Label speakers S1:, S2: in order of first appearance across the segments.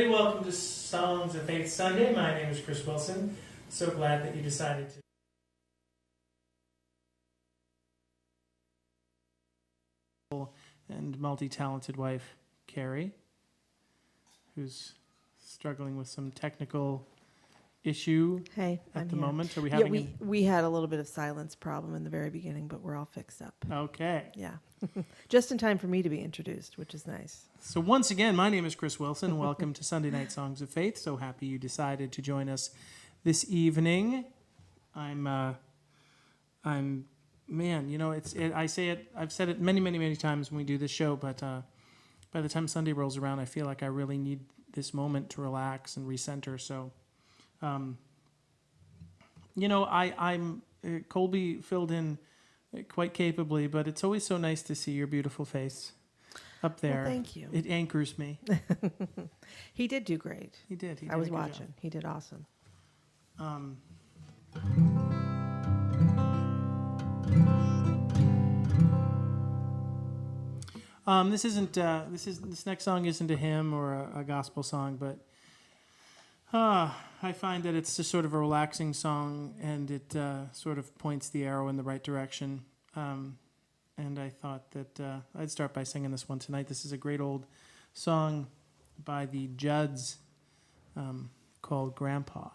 S1: everybody. Welcome to Songs of Faith Sunday. My name is Chris Wilson. So glad that you decided to. And multi-talented wife, Carrie, who's struggling with some technical issue at the moment. Are we having
S2: we had a little bit of silence problem in the very beginning, but we're all fixed up.
S1: Okay.
S2: Yeah. Just in time for me to be introduced, which is nice.
S1: So once again, my name is Chris Wilson. Welcome to Sunday Night Songs of Faith. So happy you decided to join us this evening. I've said it many times when we do this show, but by the time Sunday rolls around, I feel like I really need this moment to relax and recenter. So, Colby filled in quite capably, but it's always so nice to see your beautiful face up there.
S2: Well, thank you.
S1: It anchors me.
S2: He did do great.
S1: He did.
S2: I was watching. He did awesome.
S1: This next song isn't a hymn or a gospel song, but I find that it's just sort of a relaxing song, and it sort of points the arrow in the right direction. And I thought that I'd start by singing this one tonight. This is a great old song by the Judds called Grandpa.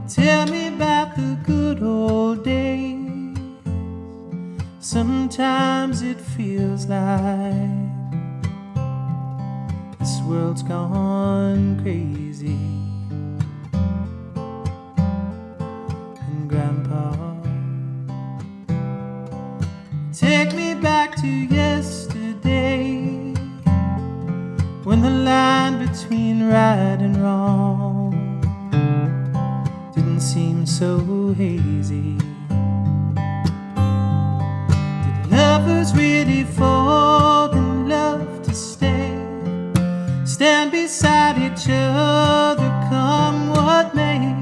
S1: Tell me about the good old days. Sometimes it feels like this world's gone crazy. And Grandpa, take me back to yesterday, when the line between right and wrong didn't seem so hazy. Did lovers really fall in love to stay? Stand beside each other, come what may?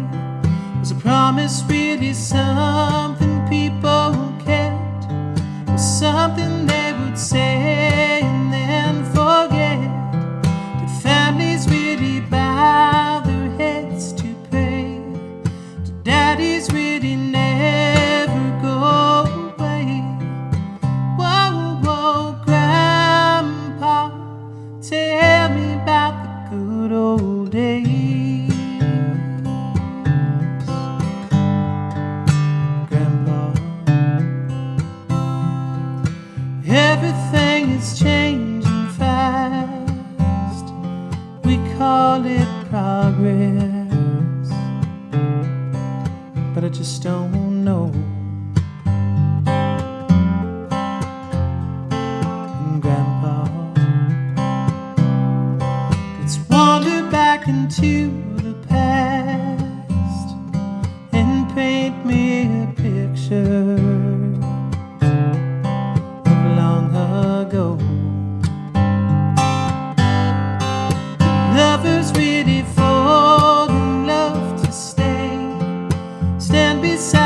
S1: Was a promise really something people kept? Was something they would say and then forget? Did families really bow their heads to pray? Did daddies really never go away? Whoa, whoa, Grandpa, tell me about the good old days. Grandpa, everything is changing fast. We call it progress, but I just don't know. And Grandpa, let's wander back into the past and paint me a picture of long ago. Lovers really fall in love to stay. Stand beside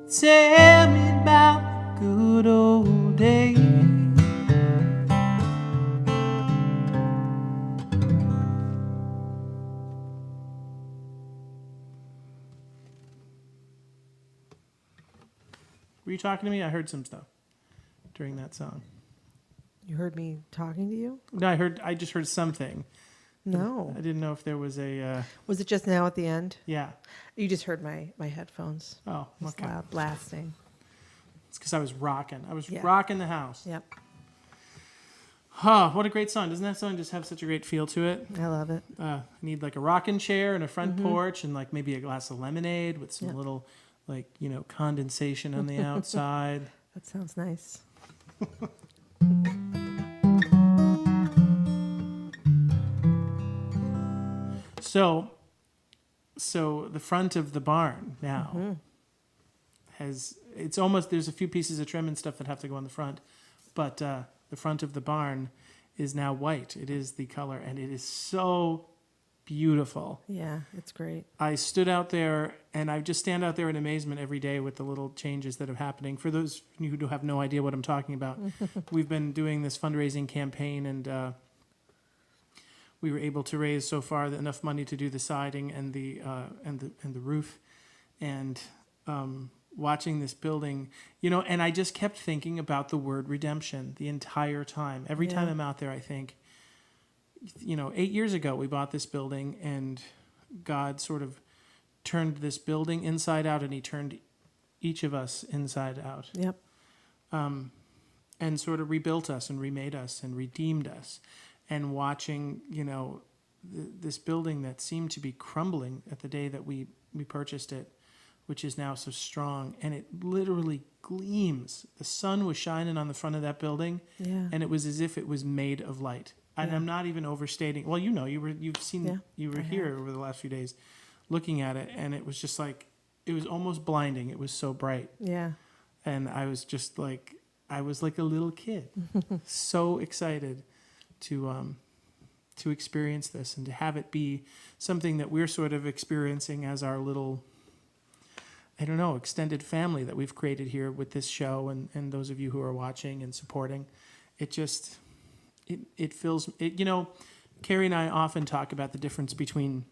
S1: Tell me about the good old days. Were you talking to me? I heard some stuff during that song.
S2: You heard me talking to you?
S1: No, I just heard something.
S2: No.
S1: I didn't know if there was a,
S2: Was it just now at the end?
S1: yeah.
S2: You just heard my headphones.
S1: Oh,
S2: It's
S1: okay.
S2: loud blasting.
S1: It's because I was rocking. I was
S2: Yeah.
S1: rocking the house.
S2: Yep.
S1: Huh, what a great song. Doesn't that song just have such a great feel to it?
S2: I love it.
S1: I need like a rocking chair and a front porch and like maybe a glass of lemonade with some
S2: Yeah.
S1: little like, condensation on the outside.
S2: That sounds nice.
S1: So the front of the barn now it's almost, there's a few pieces of trim and stuff that have to go on the front, but the front of the barn is now white. It is the color, and it is so beautiful.
S2: Yeah, it's great.
S1: I stood out there, and I just stand out there in amazement every day with the little changes that are happening. For those who have no idea what I'm talking about, we've been doing this fundraising campaign, and we were able to raise so far enough money to do the siding and the roof, and watching this building, and I just kept thinking about the word redemption the entire time. Every time
S2: Yeah.
S1: I'm out there, I think, 8 years ago we bought this building, and God sort of turned this building inside out, and he turned each of us inside out,
S2: Yep.
S1: and sort of rebuilt us and remade us and redeemed us. And watching, this building that seemed to be crumbling at the day that we purchased it, which is now so strong, and it literally gleams. The sun was shining on the front of that building,
S2: Yeah.
S1: and it was as if it was made of light. And
S2: Yeah.
S1: I'm not even overstating. Well, you were
S2: I
S1: here over the last few days, looking at it, and it was just like, it was almost blinding. It was so bright,
S2: Yeah.
S1: and I was just like, I was like a little kid, so excited to experience this and to have it be something that we're sort of experiencing as our little, I don't know, extended family that we've created here with this show, and those of you who are watching and supporting. It just, it feels, Carrie and I often talk about the difference between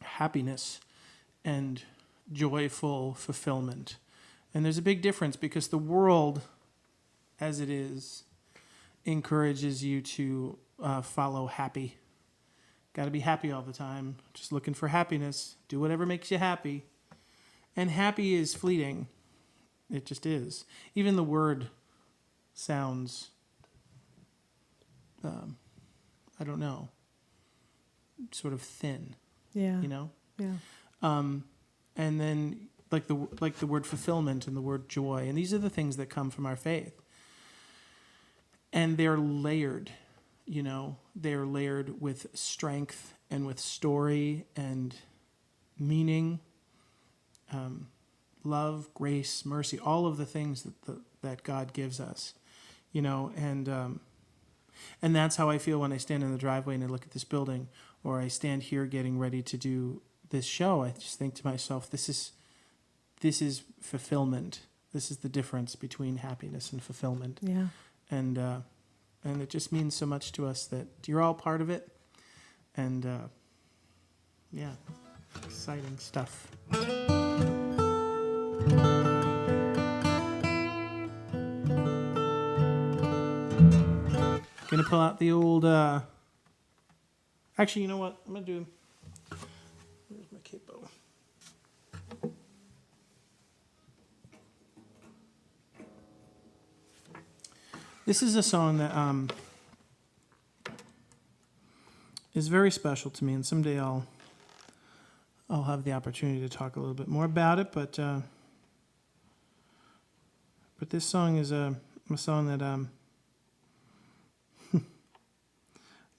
S1: happiness and joyful fulfillment. And there's a big difference, because the world, as it is, encourages you to follow happy. Got to be happy all the time. Just looking for happiness. Do whatever makes you happy. And happy is fleeting. It just is. Even the word sounds, I don't know, sort of thin,
S2: Yeah.
S1: Yeah.
S2: Yeah.
S1: And then like the word fulfillment and the word joy. And these are the things that come from our faith. And they're layered, they're layered with strength and with story and meaning, love, grace, mercy, all of the things that God gives us, and that's how I feel when I stand in the driveway and I look at this building, or I stand here getting ready to do this show. I just think to myself, this is fulfillment. This is the difference between happiness and fulfillment.
S2: Yeah.
S1: And it just means so much to us that you're all part of it. And yeah, exciting stuff. Gonna pull out the old. Actually, you know what? I'm gonna do. Where's my capo? This is a song that is very special to me, and someday I'll have the opportunity to talk a little bit more about it. But this song is a song that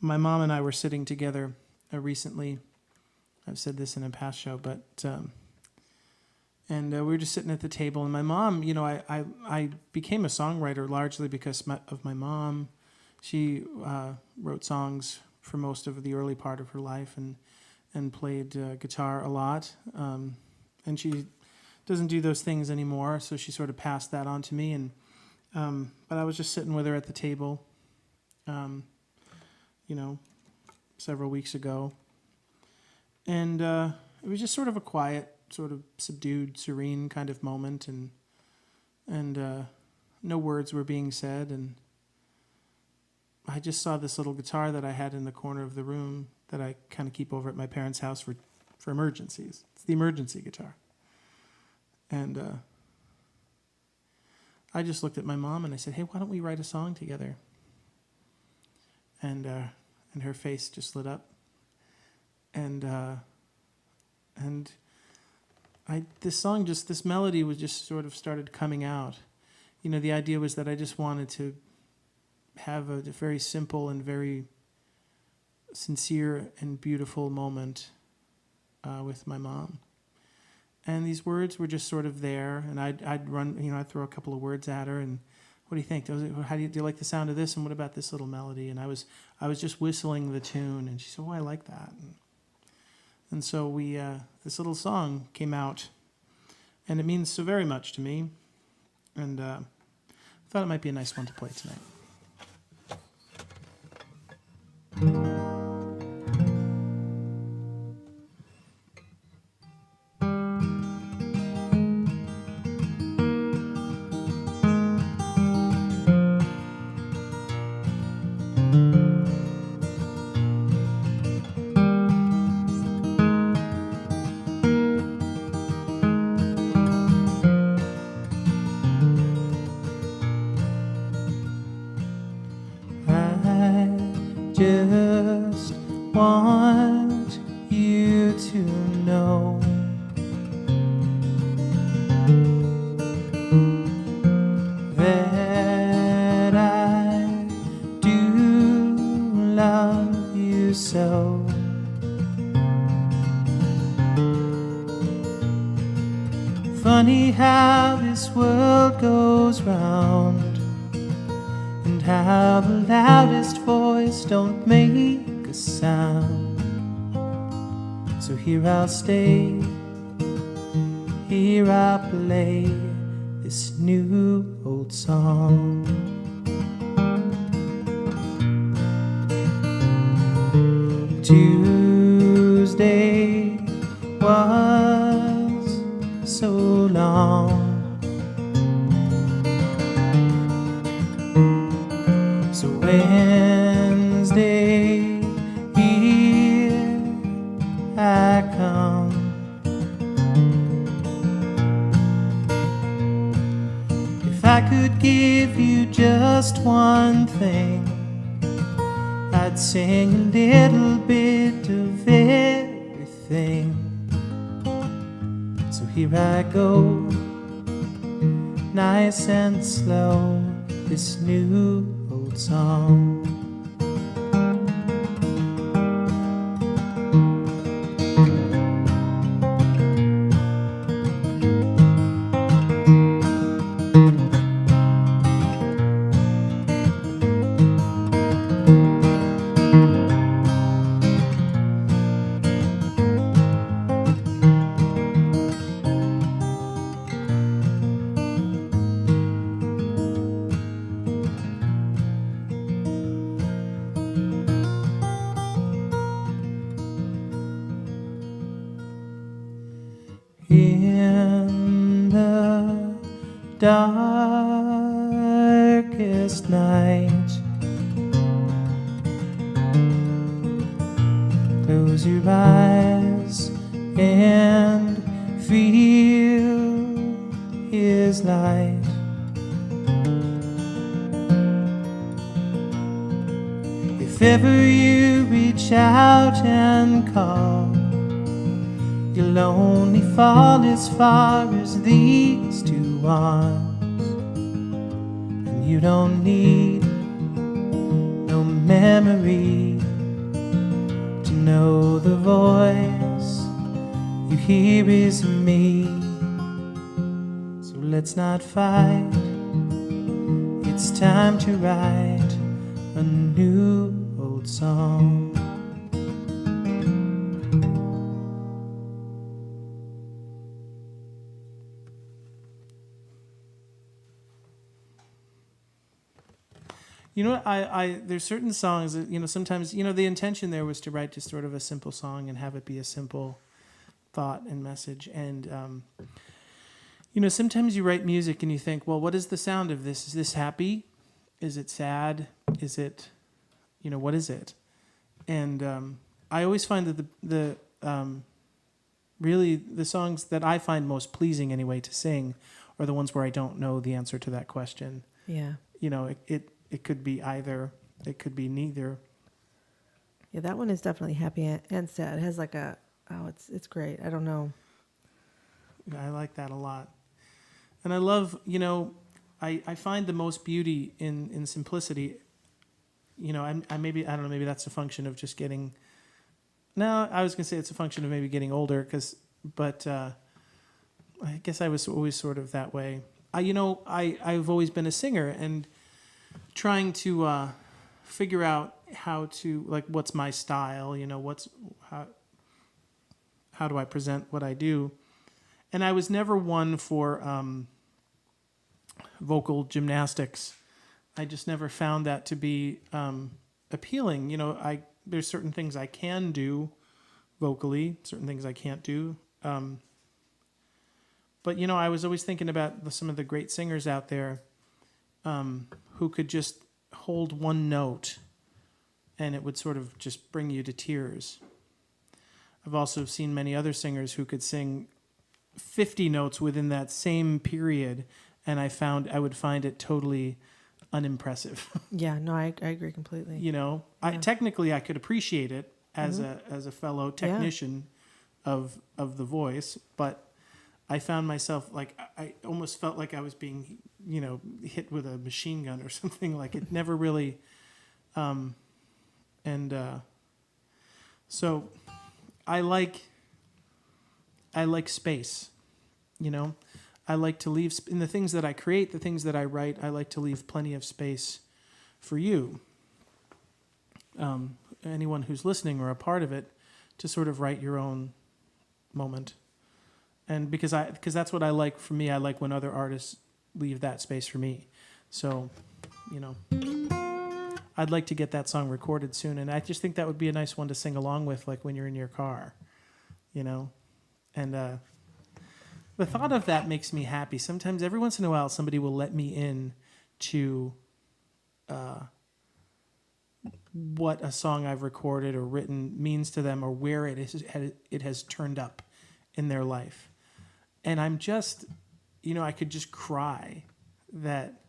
S1: my mom and I were sitting together recently. I've said this in a past show, but and we were just sitting at the table, and my mom, I became a songwriter largely because of my mom. She wrote songs for most of the early part of her life, and played guitar a lot. And she doesn't do those things anymore, so she sort of passed that on to me. And but I was just sitting with her at the table, several weeks ago, and it was just sort of a quiet, sort of subdued, serene kind of moment, and no words were being said, and I just saw this little guitar that I had in the corner of the room that I kind of keep over at my parents' house for emergencies. It's the emergency guitar. And I just looked at my mom and I said, "Hey, why don't we write a song together?" And her face just lit up. This melody was just sort of started coming out. The idea was that I just wanted to have a very simple and very sincere and beautiful moment with my mom. And these words were just sort of there, and I'd run, I'd throw a couple of words at her, and what do you think? How do you like the sound of this? And what about this little melody? And I was just whistling the tune, and she said, "Oh, I like that." And so we this little song came out, and it means so very much to me, and I thought it might be a nice one to play tonight. Just want you to know that I do love you so. Funny how this world goes round, and how the loudest voice don't make a sound. So here I'll stay, here I'll play this new old song. Tuesday was so long, so Wednesday, here I come. If I could give you just one thing, I'd sing a little bit of everything. So here I go, nice and slow, this new old song. In the darkest night, close your eyes and feel His light. If ever you reach out and call, you'll only fall as far as these two arms. And you don't need no memory to know the voice you hear is me. So let's not fight, it's time to write a new old song. You know what? There's certain songs that, sometimes, the intention there was to write just sort of a simple song and have it be a simple thought and message. And, sometimes you write music and you think, well, what is the sound of this? Is this happy? Is it sad? Is it, what is it? And I always find that really the songs that I find most pleasing anyway to sing are the ones where I don't know the answer to that question.
S2: Yeah.
S1: It could be either. It could be neither.
S2: Yeah, that one is definitely happy and sad. It has like it's great. I don't know.
S1: I like that a lot. And I love, I find the most beauty in simplicity. I don't know, maybe that's a function of just getting, no, I was going to say it's a function of maybe getting older, but I guess I was always sort of that way. I've always been a singer, and trying to figure out how to, like, what's my style, how do I present what I do. And I was never one for vocal gymnastics. I just never found that to be appealing. There's certain things I can do vocally, certain things I can't do. But, I was always thinking about some of the great singers out there who could just hold one note and it would sort of just bring you to tears. I've also seen many other singers who could sing 50 notes within that same period, and I would find it totally unimpressive.
S2: Yeah, no, I agree completely.
S1: Technically I could appreciate it as a fellow technician of the voice, but I found myself, like, I almost felt like I was being, hit with a machine gun or something. Like, it never really, so I like space, I like to leave, in the things that I create, the things that I write, I like to leave plenty of space for you, anyone who's listening or a part of it, to sort of write your own moment. And because that's what I like. For me, I like when other artists leave that space for me. So, I'd like to get that song recorded soon, and I just think that would be a nice one to sing along with, like when you're in your car, And the thought of that makes me happy. Sometimes, every once in a while, somebody will let me in to what a song I've recorded or written means to them, or where it has turned up in their life. And I'm just, I could just cry that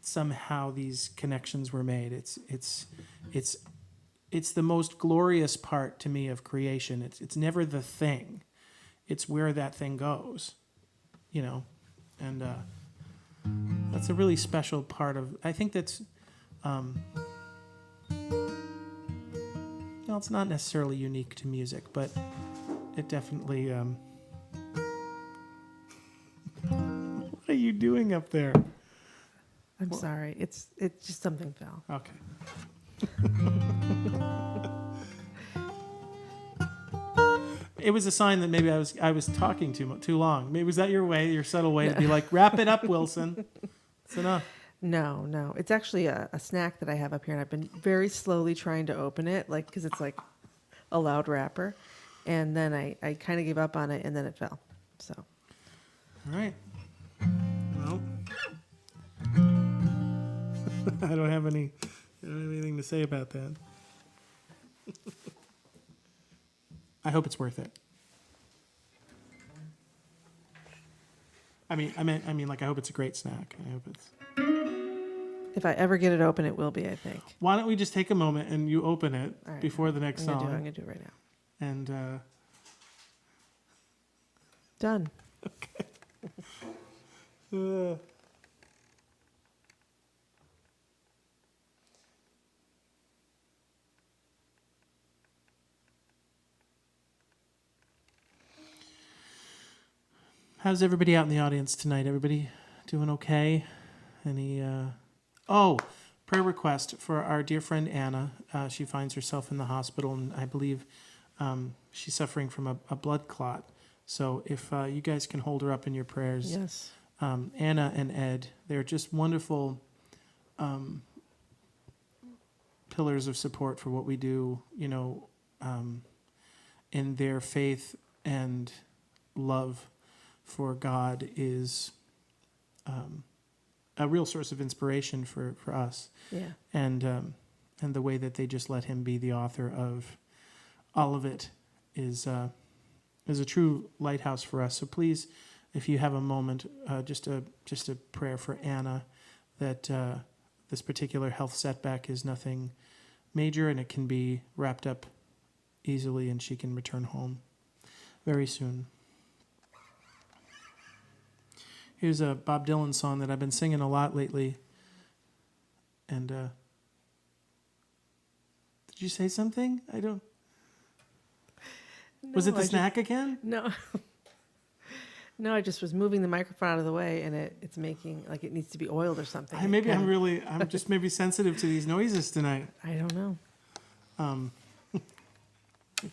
S1: somehow these connections were made. It's the most glorious part to me of creation. It's never the thing. It's where that thing goes, and that's a really special part of, I think that's, it's not necessarily unique to music, but it definitely, what are you doing up there?
S2: I'm sorry. It's just something fell.
S1: Okay. It was a sign that maybe I was talking too long. Maybe was that your subtle way to be like, wrap it up, Wilson. It's enough.
S2: No. It's actually a snack that I have up here, and I've been very slowly trying to open it, because it's like a loud wrapper. And then I kind of gave up on it, and then it fell. So.
S1: All right. Well, I don't have anything to say about that. I hope it's worth it. I hope it's a great snack. I hope it's.
S2: If I ever get it open, it will be, I think.
S1: Why don't we just take a moment and you open it before the next song?
S2: I'm going to do it right now.
S1: And
S2: done.
S1: Okay. How's everybody out in the audience tonight? Everybody doing okay? Any prayer request for our dear friend Anna. She finds herself in the hospital, and I believe she's suffering from a blood clot. So if you guys can hold her up in your prayers.
S2: Yes.
S1: Anna and Ed, they're just wonderful pillars of support for what we do, in their faith and love for God is a real source of inspiration for us.
S2: Yeah.
S1: And the way that they just let him be the author of all of it is a true lighthouse for us. So please, if you have a moment, just a prayer for Anna, that this particular health setback is nothing major and it can be wrapped up easily and she can return home very soon. Here's a Bob Dylan song that I've been singing a lot lately. And did you say something? I don't.
S2: No,
S1: Was it the snack again?
S2: No. No, I just was moving the microphone out of the way, and it's making like it needs to be oiled or something.
S1: I'm just maybe sensitive to these noises tonight.
S2: I don't know.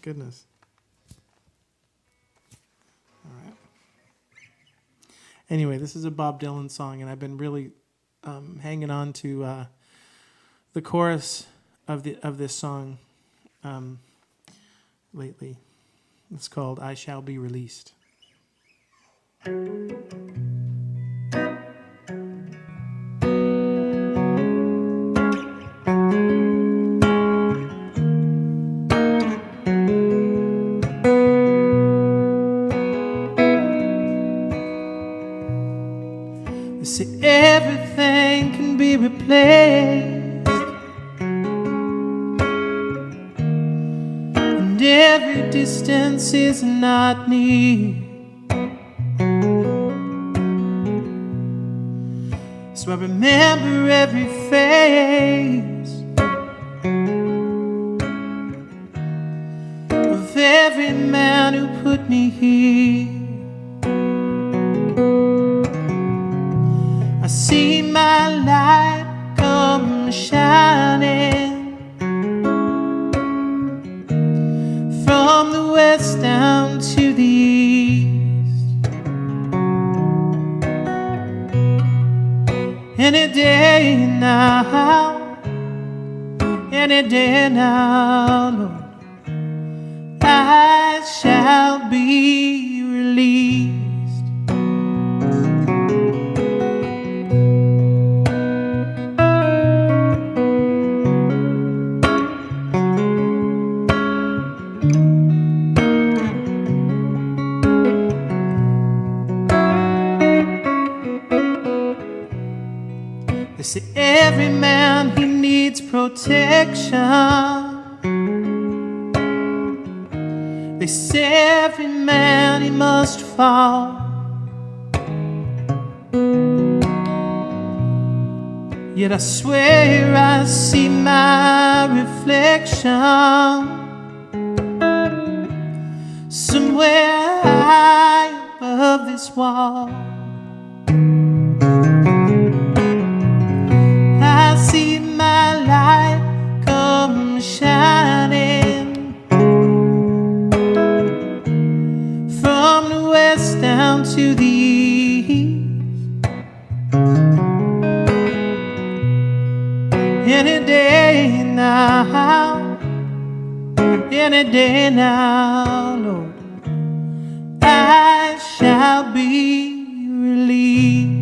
S1: Goodness. All right. Anyway, this is a Bob Dylan song, and I've been really hanging on to the chorus of this song lately. It's called "I Shall Be Released." They say everything can be replaced, and every distance is not near. So I remember every face of every man who put me here. I see my light come shining from the west down to the east. Any day now, Lord, I shall be released. They say every man, he needs protection. They say every man, he must fall. Yet I swear I see my reflection somewhere high above this wall. I see my light come shining from the west down to the east. Any day now, Lord, I shall be released.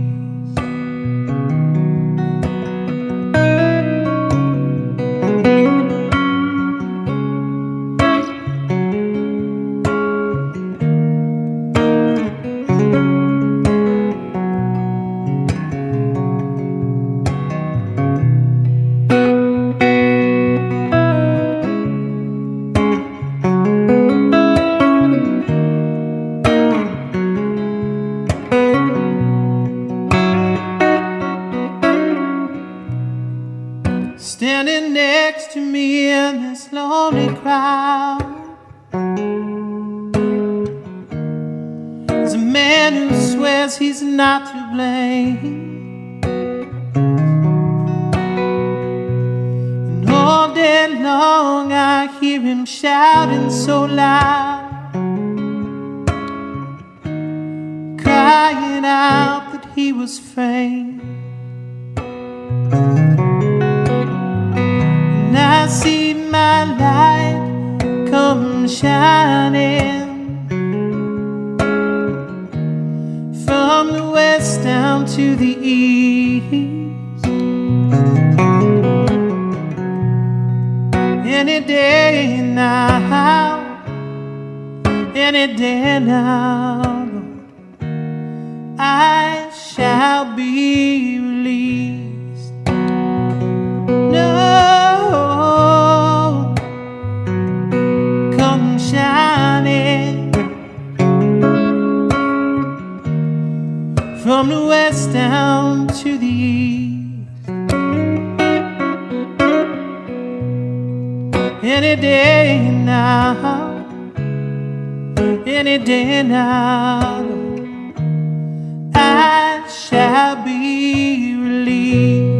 S1: Standing next to me in this lonely crowd is a man who swears he's not to blame. And all day long I hear him shouting so loud, crying out that he was framed. And I down to the east. Any day now, any day now, I shall be released. No, come shining from the west down to the east. Any day now, any day now, I shall be released.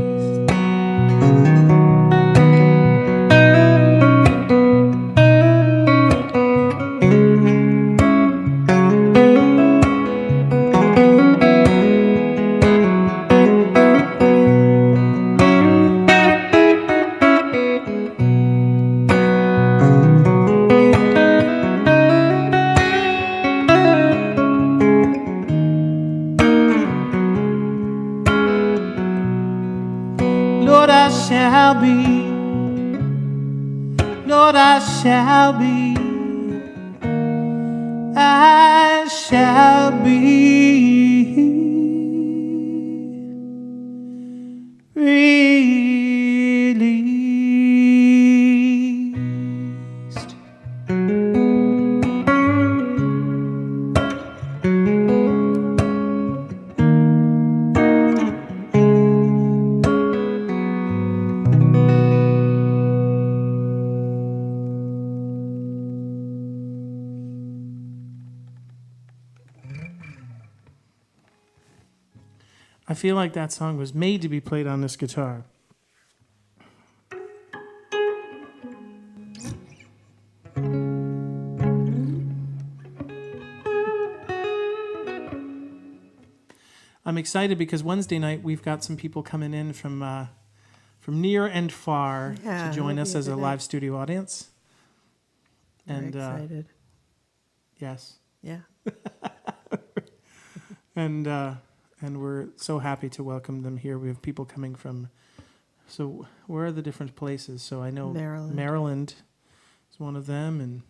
S1: Lord, I shall be, Lord, I shall be, I shall be released. I feel like that song was made to be played on this guitar. I'm excited because Wednesday night we've got some people coming in from near and far
S2: Yeah,
S1: to join
S2: that'll
S1: us
S2: be a
S1: as a
S2: good
S1: live studio audience.
S2: Very
S1: And
S2: excited.
S1: yes,
S2: Yeah.
S1: and we're so happy to welcome them here. We have people coming from. So where are the different places? So I know Maryland is one of them, and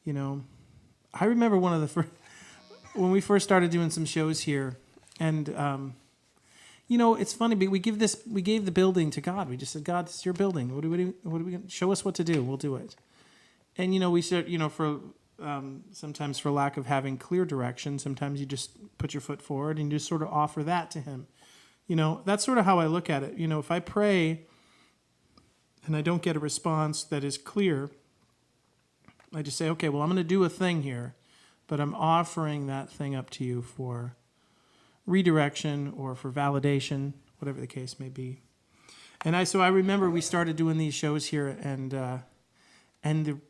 S1: you know, I remember one of the first when we first started doing some shows here, and you know, it's funny, but we gave the building to God. We just said, God, this is your building. What do we show us what to do? We'll do it. And you know, we said, you know, for sometimes for lack of having clear direction, sometimes you just put your foot forward and you just sort of offer that to him. You know, that's sort of how I look at it. You know, if I pray and I don't get a response that is clear, I just say, okay, well, I'm going to do a thing here, but I'm offering that thing up to you for redirection or for validation, whatever the case may be. And so I remember we started doing these shows here, and the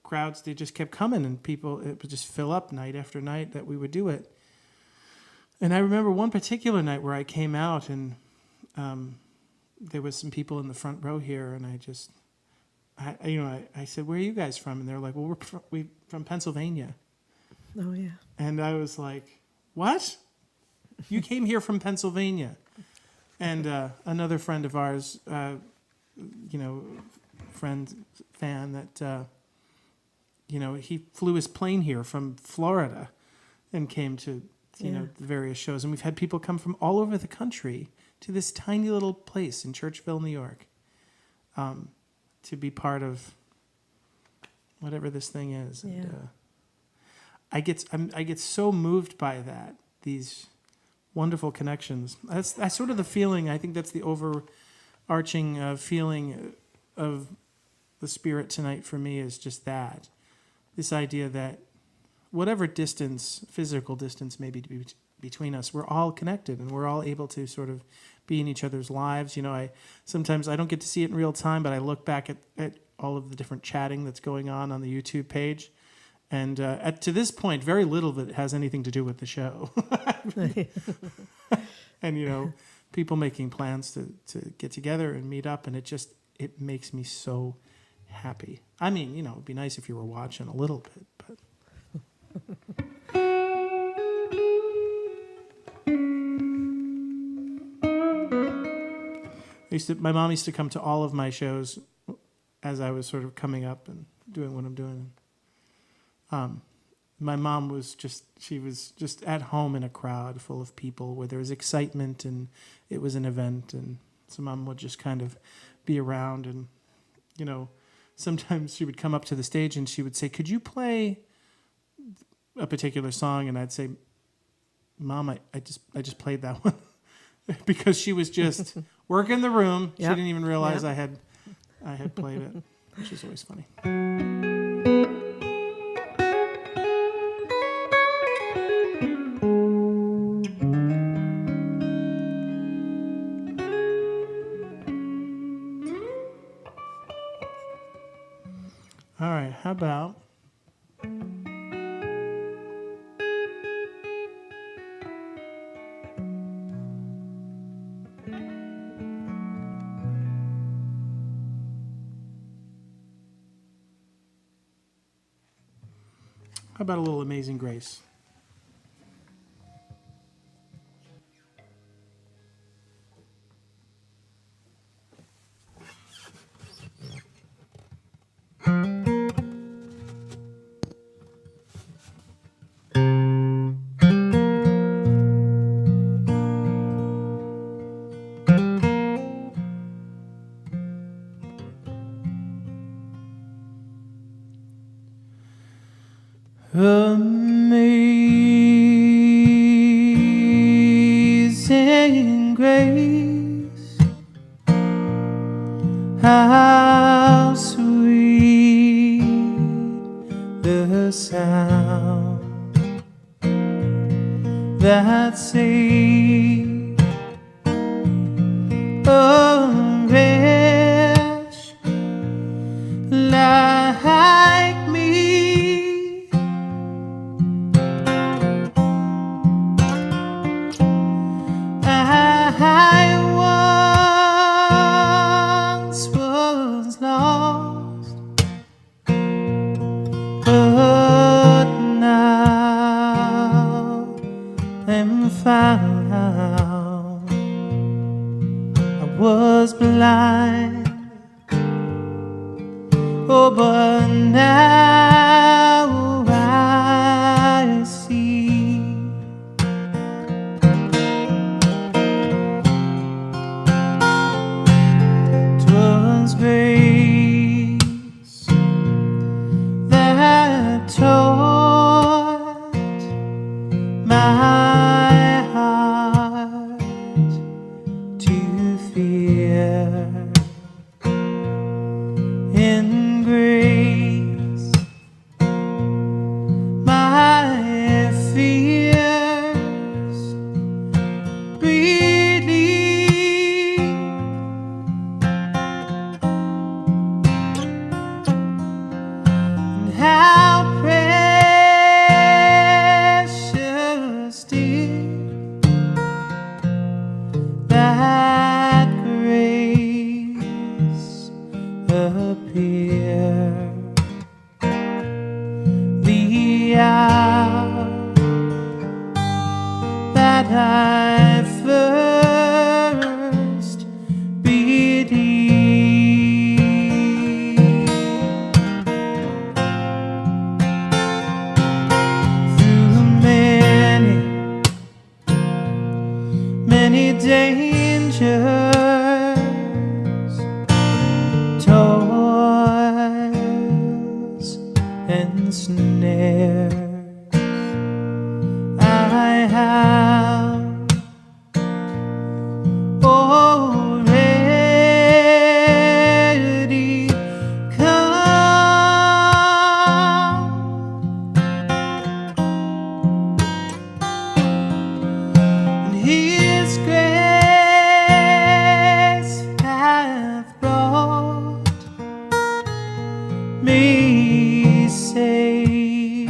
S1: crowds, they just kept coming, and people, it would just fill up night after night that we would do it. And I remember one particular night where I came out, and there was some people in the front row here, and I said, where are you guys from? And they're like, well, we're from Pennsylvania.
S2: Oh, yeah.
S1: And I was like, what? You came here from Pennsylvania? And another friend of ours, fan that, he flew his plane here from Florida and came to, the various shows. And we've had people come from all over the country to this tiny little place in Churchville, New York, to be part of whatever this thing is.
S2: Yeah.
S1: And I get so moved by that, these wonderful connections. That's sort of the feeling. I think that's the overarching feeling of the Spirit tonight for me, is just that. This idea that whatever distance, physical distance may be between us, we're all connected and we're all able to sort of be in each other's lives. You know, sometimes I don't get to see it in real time, but I look back at all of the different chatting that's going on the YouTube page. And to this point, very little of it has anything to do with the show. And, people making plans to get together and meet up, and it makes me so happy. I mean, it'd be nice if you were watching a little bit, but... My mom used to come to all of my shows as I was sort of coming up and doing what I'm doing. My mom was she was just at home in a crowd full of people where there was excitement and it was an event. And so mom would just kind of be around and, sometimes she would come up to the stage and she would say, "Could you play a particular song?" And I'd say, "Mom, I just played that one." Because she was just working the room. Yep. She didn't even realize I had played it, which is always funny. All right, how about a little Amazing Grace? Amazing grace, how sweet the sound that saved a wretch like me. I once was lost, but now am found. I was blind, oh, but now I see. 'Twas grace that taught my heart to fear. In grace my fears relieved. And how precious did that grace appear. The hour that I first believed. Through many dangers, toils and snares, I have already come. And His grace hath brought me safe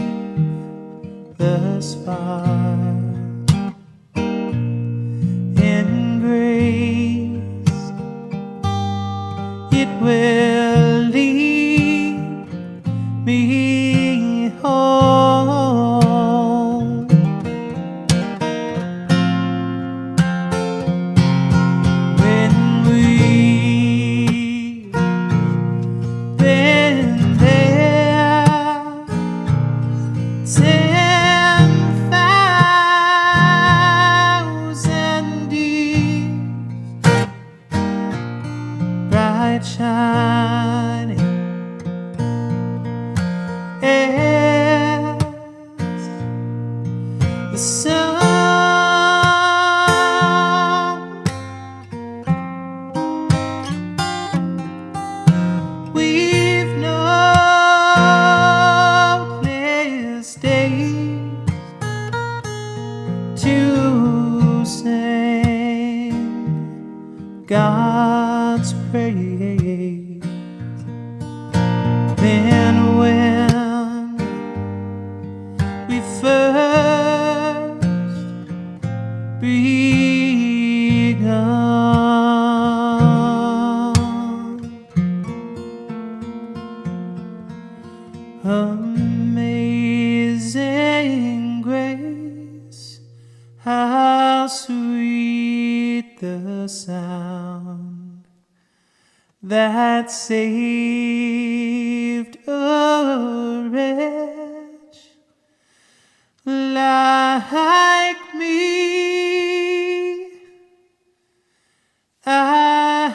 S1: God's praise. Then when we first begun, amazing grace, how sweet the sound that saved a wretch like me. I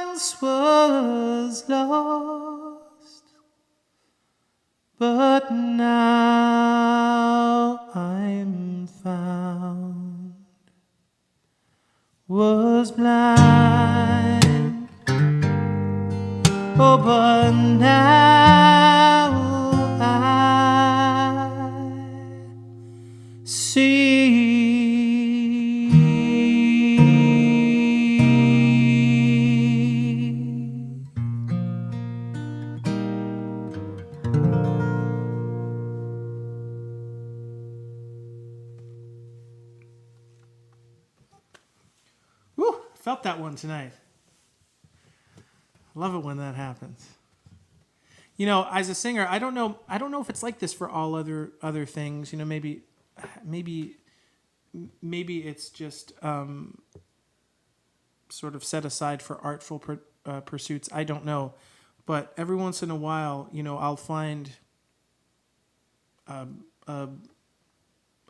S1: once was lost, but now I'm found. Was blind, oh, but now I see. Woo, felt that one tonight. Love it when that happens. You know, as a singer, I don't know if it's like this for all other things. You know, maybe it's just sort of set aside for artful pursuits. I don't know, but every once in a while, you know, I'll find a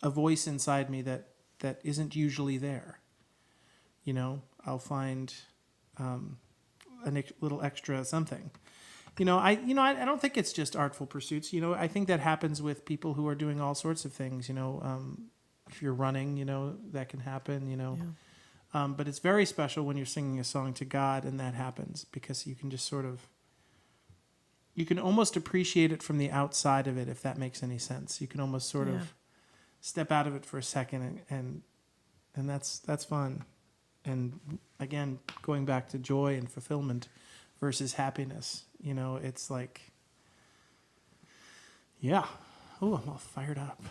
S1: voice inside me that isn't usually there. You know, I'll find a little extra something. I don't think it's just artful pursuits. You know, I think that happens with people who are doing all sorts of things. You know, if you're running, you know, that can happen. You know, yeah. But it's very special when you're singing a song to God and that happens, because you can just you can almost appreciate it from the outside of it, if that makes any sense. You can almost sort of step out of it for a second, and that's fun. And again, going back to joy and fulfillment versus happiness, you know, it's like, yeah. Oh, I'm all fired up.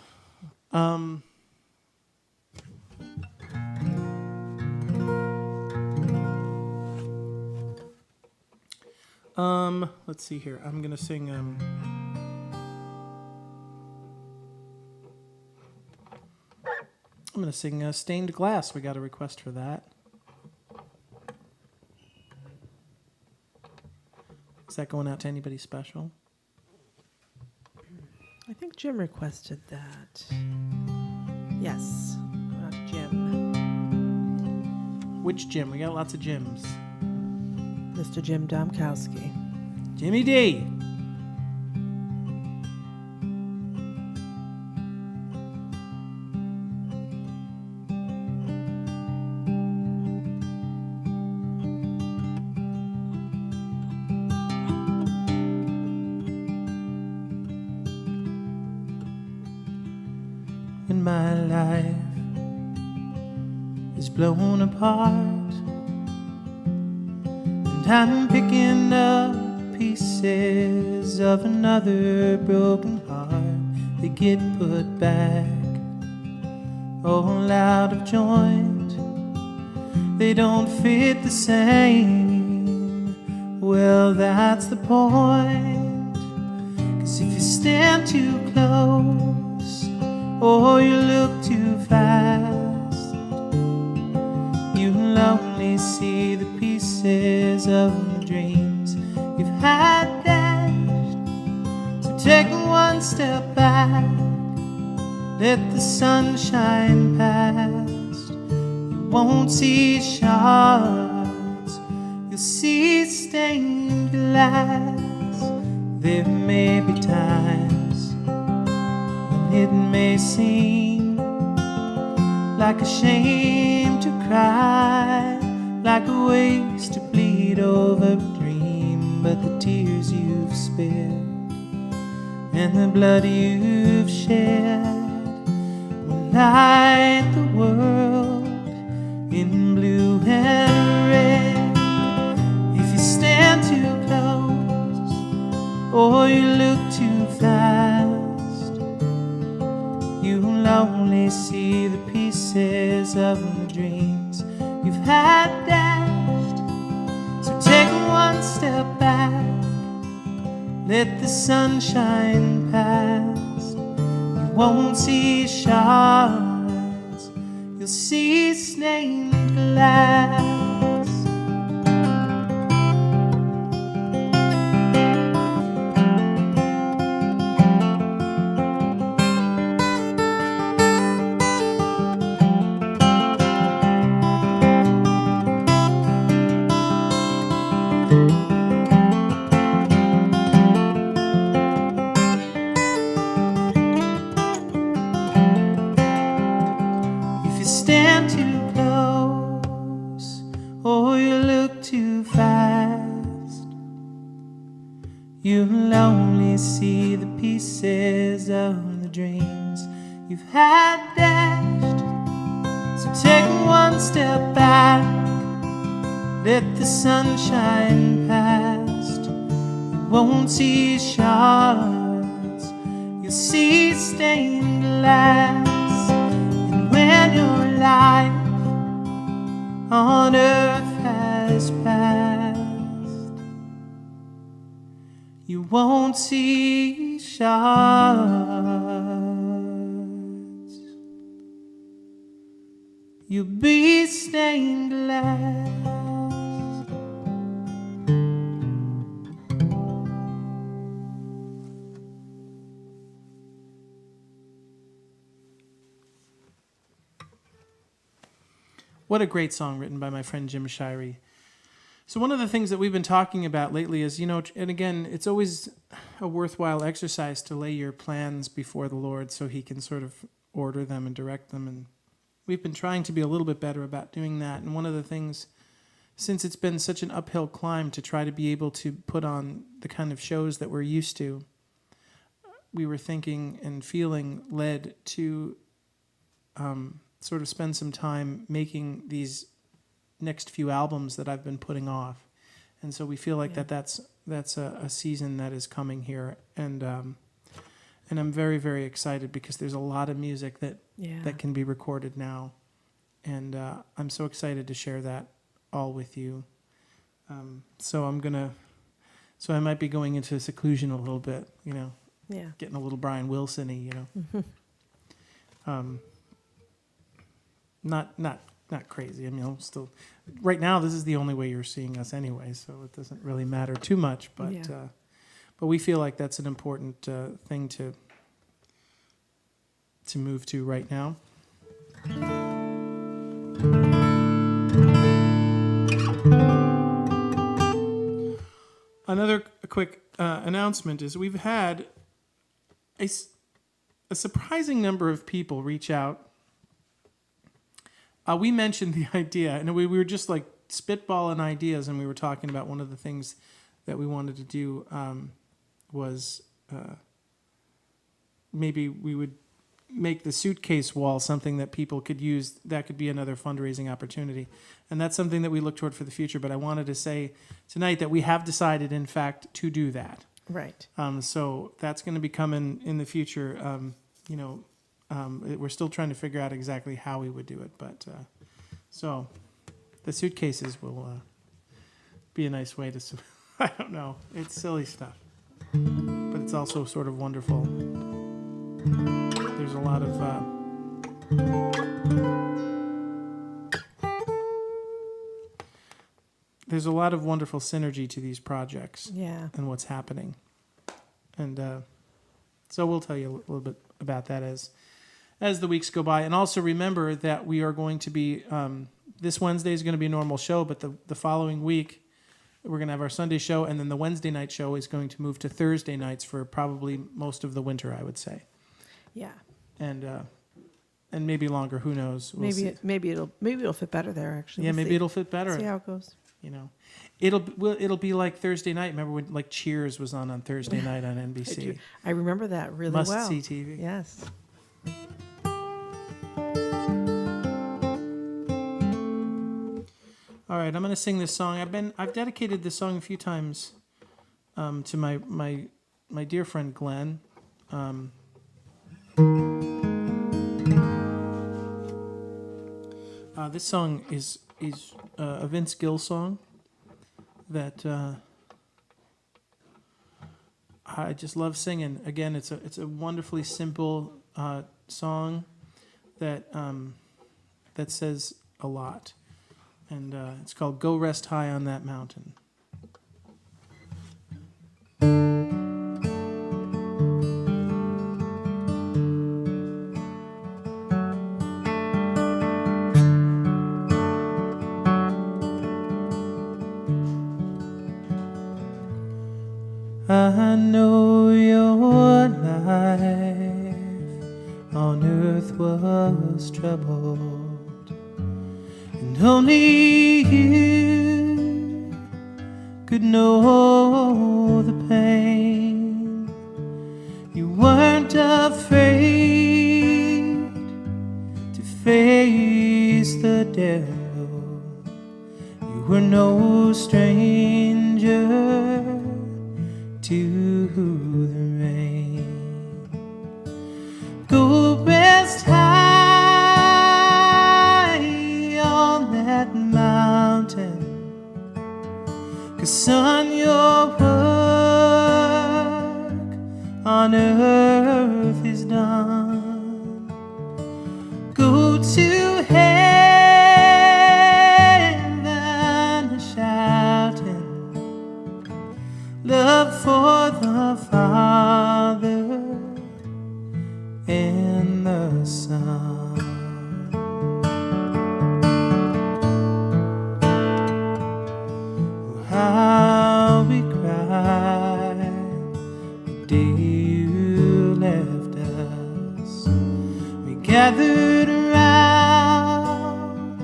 S1: Let's see here. I'm gonna sing. I'm gonna sing "Stained Glass." We got a request for that. Is that going out to anybody special?
S2: I think Jim requested that. Yes, Jim.
S1: Which Jim? We got lots of Jims.
S2: Mr. Jim Domkowski.
S1: Jimmy D. When my life is blown apart and I'm picking up pieces of another broken heart, they get put back all out of joint. They don't fit the same. Well, that's the point. 'Cause if you stand too close or you look too fast, you'll only see the pieces of the dreams you've had dashed. So take one step back, let the sun shine past. You won't see shards, you'll see stained glass. There may be times when it may seem like a shame to cry, like a waste to bleed over a dream. But the tears you've spilled and the blood you've shed will light the world in blue. pieces of the dreams you've had dashed. So take one step back, let the sun shine past. You won't see shards, you'll see stained glass. Stand too close or you look too fast, you'll only see the pieces of the dreams you've had dashed. So take one step back, let the sun shine past. You won't see shards, you'll see stained glass. When your life on earth has passed, you won't see shards, you'll be stained glass. What a great song written by my friend Jim Shirey. So one of the things that we've been talking about lately is, and again, it's always a worthwhile exercise to lay your plans before the Lord so he can sort of order them and direct them. And we've been trying to be a little bit better about doing that. And one of the things, since it's been such an uphill climb to try to be able to put on the kind of shows that we're used to, we were thinking and feeling led to sort of spend some time making these next few albums that I've been putting off. And so we feel like that's a season that is coming here. And I'm very, very excited because there's a lot of music that can be recorded now. And I'm so excited to share that all with you. So I might be going into seclusion a little bit, getting a little Brian Wilson-y, Not crazy. I mean, I'm still right now. This is the only way you're seeing us anyway, so it doesn't really matter too much. But we feel like that's an important thing to move to right now. Another quick announcement is we've had a surprising number of people reach out. We mentioned the idea, and we were just like spitballing ideas, and we were talking about one of the things that we wanted to do was maybe we would make the suitcase wall something that people could use. That could be another fundraising opportunity, and that's something that we look toward for the future. But I wanted to say tonight that we have decided, in fact, to do that.
S2: Right.
S1: So that's going to be coming in the future. We're still trying to figure out exactly how we would do it, but so the suitcases will be a nice way to. I don't know. It's silly stuff, but it's also sort of wonderful. There's a lot of wonderful synergy to these projects.
S2: Yeah.
S1: And what's happening, and so we'll tell you a little bit about that as the weeks go by. And also remember that we are going to be, this Wednesday is going to be a normal show, but the following week we're going to have our Sunday show, and then the Wednesday night show is going to move to Thursday nights for probably most of the winter, I would say. Yeah. And maybe longer, who knows?
S2: Maybe it'll fit better there, actually.
S1: Yeah, maybe it'll fit better.
S2: See how it goes.
S1: It'll be like Thursday night. Remember when like Cheers was on Thursday night on NBC?
S2: I remember that really well.
S1: Must see TV.
S2: Yes.
S1: All right, I'm going to sing this song. I've dedicated this song a few times to my dear friend Glenn. This song is a Vince Gill song that I just love singing. Again, it's a wonderfully simple song that that says a lot, and it's called "Go Rest High on That Mountain." I know your life on earth was troubled, and only you could know the pain. You weren't afraid to face the devil. You were no stranger to the rain. Go rest high on that mountain, 'cause son, your work on earth is done. Go to heaven shouting love for the Father and the Son. Oh, how we cried the day you left us. We gathered around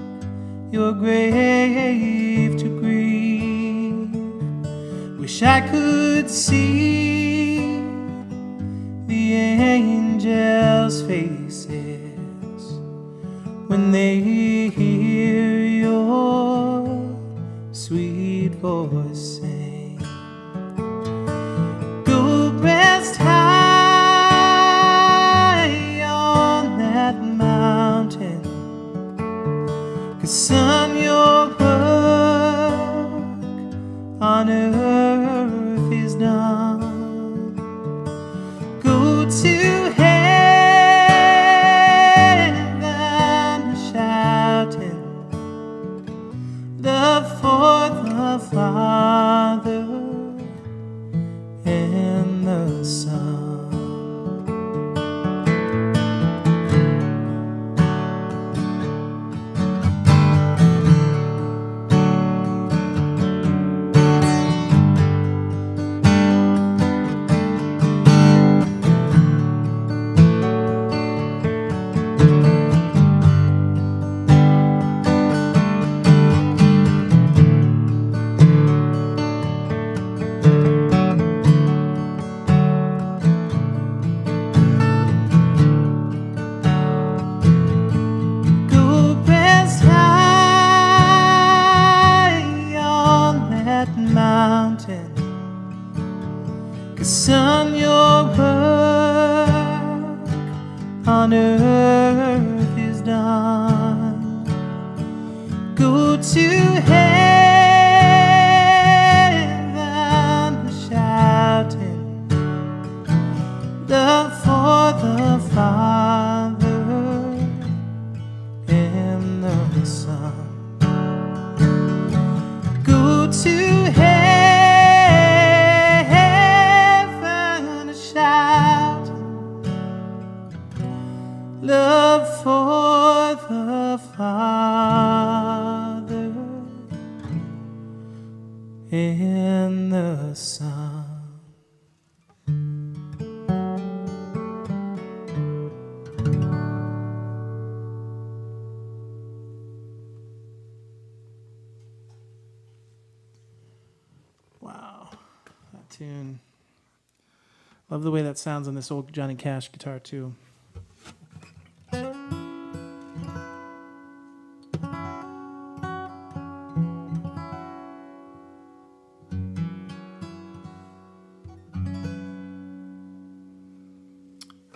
S1: your grave to grieve. Wish I could see the angels' faces when they hear your sweet voice sing. Go rest high on that mountain, 'cause son, your work on earth is done. Go to heaven shouting love for the Father and the Son. Mountain, 'cause son, your work on earth is done. Go to heaven shouting love for the Father and the Son. Go to heaven shout love for the Father and the Son. Wow, that tune. Love the way that sounds on this old Johnny Cash guitar too.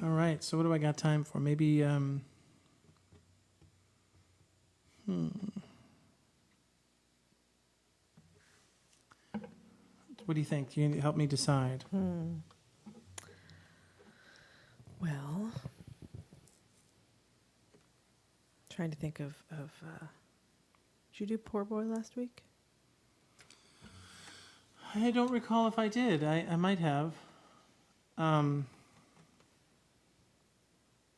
S1: All right, so what do I got time for? Maybe What do you think? Can you help me decide?
S2: Well, trying to think of did you do Poor Boy last week?
S1: I don't recall if I did. I might have.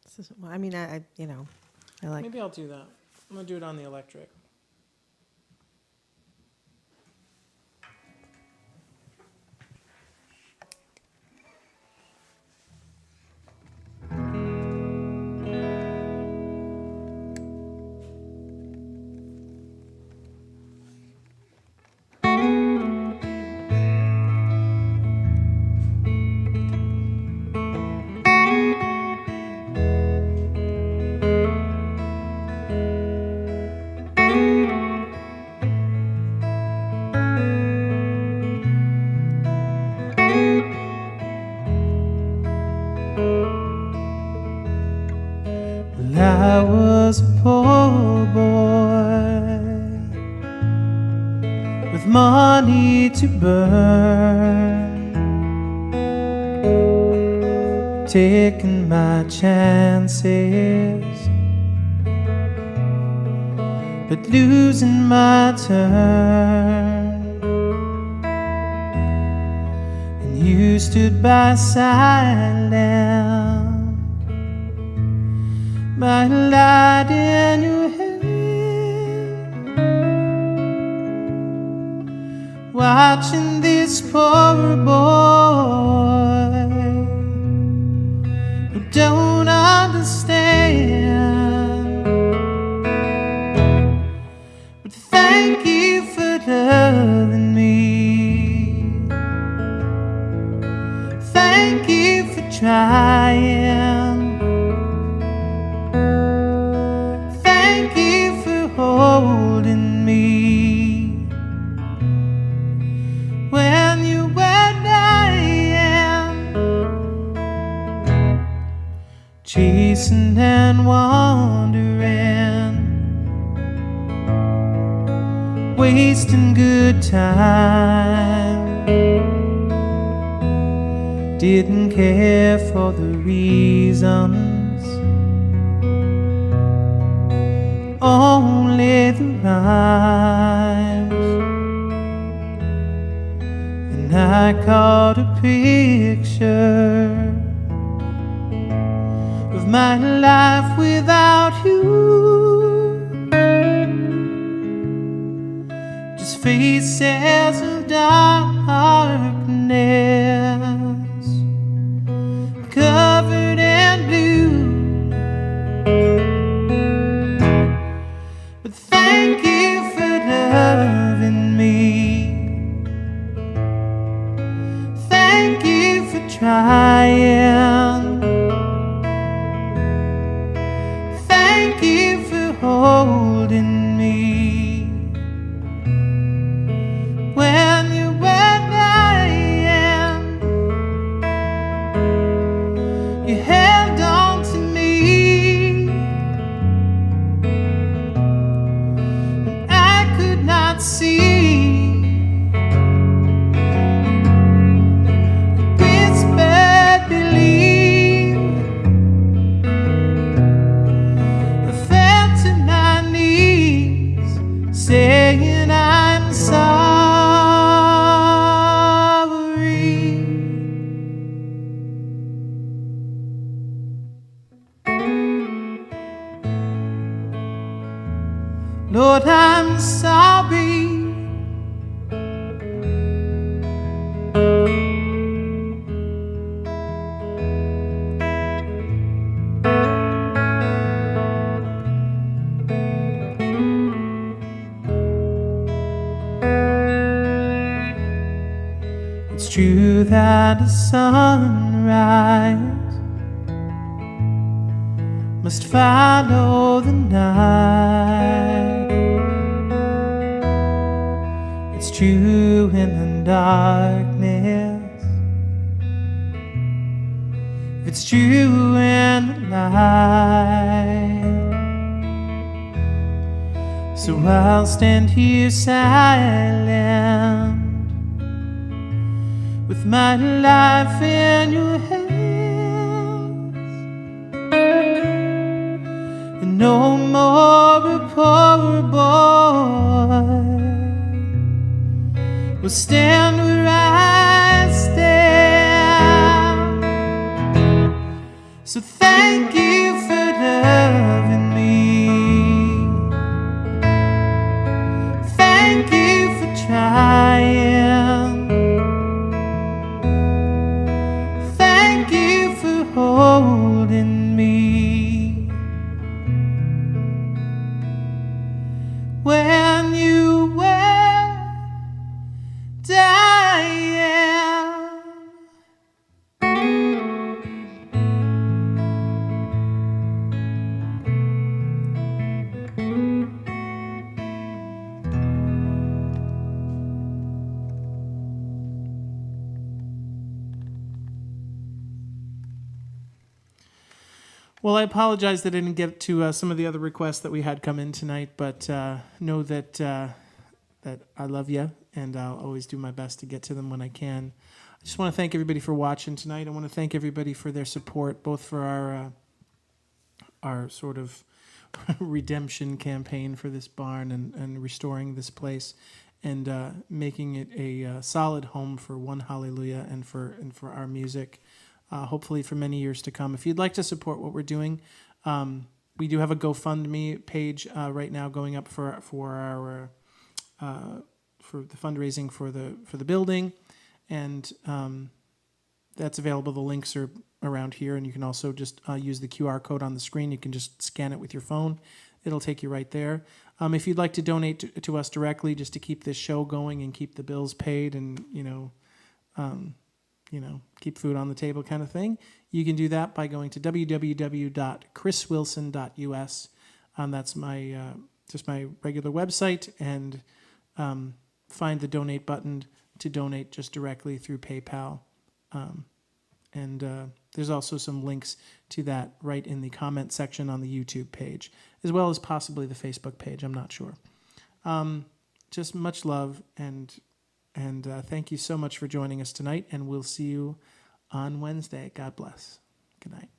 S2: This is, well, I mean, I like.
S1: Maybe I'll do that. I'm going to do it on the electric. I was a poor boy with money to burn, taking my chances, but losing my turn. And you stood by silent, my light in your hand, watching this poor boy who don't understand. But thank you for loving me, thank you for trying, holding me when you were dying, chasing and wandering, wasting good time. Didn't care for the reasons, only the rhymes. And I caught a picture of my life without you, just faces of darkness, covered in blue. Thank you for loving me, thank you for trying, thank you for holding me when you were dying. You held on to me, see whispered belief. I fell to my knees, saying I'm sorry. Lord, I'm sorry. It's true that the sunrise must follow the night. It's true in the darkness, it's true in the light. So I'll stand here silent with my life in your hands, and no more a poor boy will stand where I stand. So thank you for loving me. Thank you for trying. Thank you for holding me when you were dying. Well, I apologize that I didn't get to some of the other requests that we had come in tonight, but know that that I love you, and I'll always do my best to get to them when I can. I just want to thank everybody for watching tonight. I want to thank everybody for their support, both for our sort of redemption campaign for this barn and restoring this place and making it a solid home for One Hallelujah and for our music. Hopefully for many years to come. If you'd like to support what we're doing, we do have a GoFundMe page right now going up for our for the fundraising for the building, and that's available. The links are around here, and you can also just use the QR code on the screen. You can just scan it with your phone. It'll take you right there. If you'd like to donate to us directly, just to keep this show going and keep the bills paid, and keep food on the table kind of thing, you can do that by going to www.chriswilson.us. That's my just my regular website, and find the donate button to donate just directly through PayPal. And there's also some links to that right in the comment section on the YouTube page, as well as possibly the Facebook page. I'm not sure. Just much love, and thank you so much for joining us tonight, and we'll see you on Wednesday. God bless. Good night.